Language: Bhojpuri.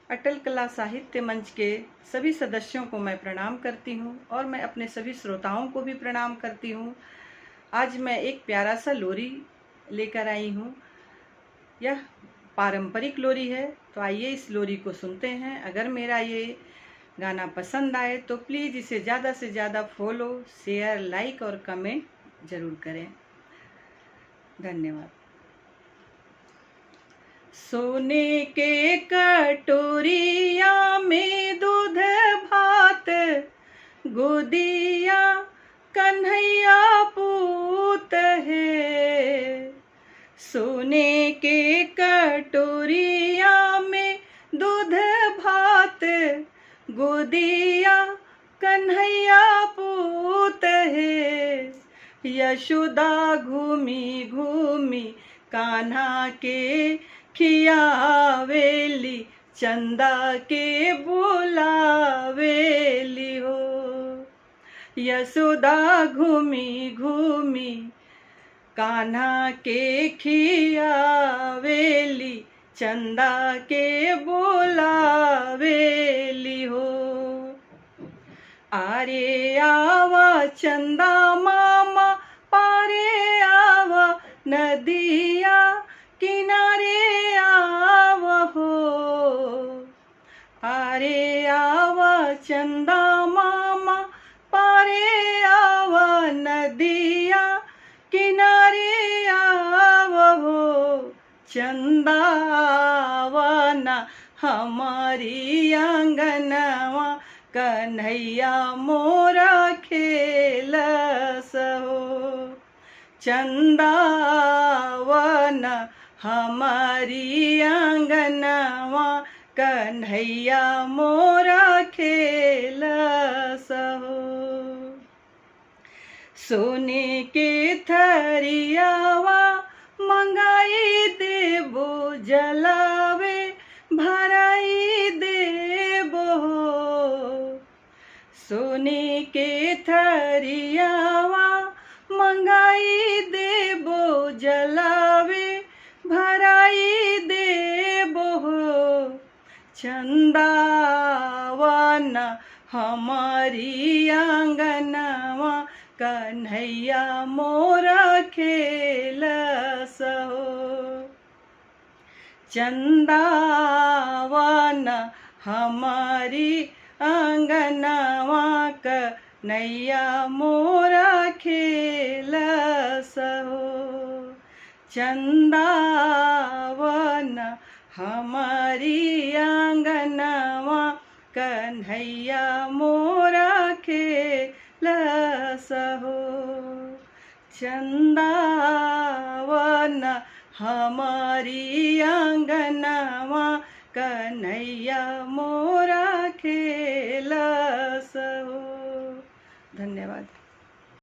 अटल कला साहित्य मंच के सभी सदस्यों को मैं प्रणाम करती हूँ और मैं अपने सभी श्रोताओं को भी प्रणाम करती हूँ। आज मैं एक प्यारा सा लोरी लेकर आई हूँ। यह पारंपरिक लोरी है, तो आइए इस लोरी को सुनते हैं। अगर मेरा ये गाना पसंद आए तो प्लीज़ इसे ज़्यादा से ज़्यादा फॉलो, शेयर, लाइक और कमेंट ज़रूर करें। धन्यवाद। सोने के कटोरिया में दूध भात, गोदिया कन्हैया पूत है। सोने के कटोरिया में दूध भात, गोदिया कन्हैया पूत है। यशोदा घूमी घूमी कान्हा के खियावेली, चंदा के बुलावेली हो। यशोदा घूमी घूमी कान्हा के खियावेली, चंदा के बुलावेली हो। आरे आवा चंदा मामा, पारे आवा नदिया किनारे आवा हो। आरे आवा चंदा मामा, पारे आवा नदिया किनारे आवा हो। चंदा आवा ना हमारी आंगनवा, कन्हैया मोरा खेलस हो। चंदा आवा ना हमारी आंगनवा, कन्हैया मोरा खेलस हो। सोने के थरियावा मंगाई देबो, जलावे भराई देबो। सोने के थरियावा मंगाई देबो, जलावे भराई देबो। चंदावा ना हमारी आंगनवा, कन्हैया मोरा खेलस हो। चंदावा ना हमारी आंगनवा, कन्हैया मोरा खेलस हो। चंदावा ना हमारी आंगनवा, कन्हैया मोरा खेलस हो। चंदावा ना हमारी आंगनवा, कन्हैया मोरा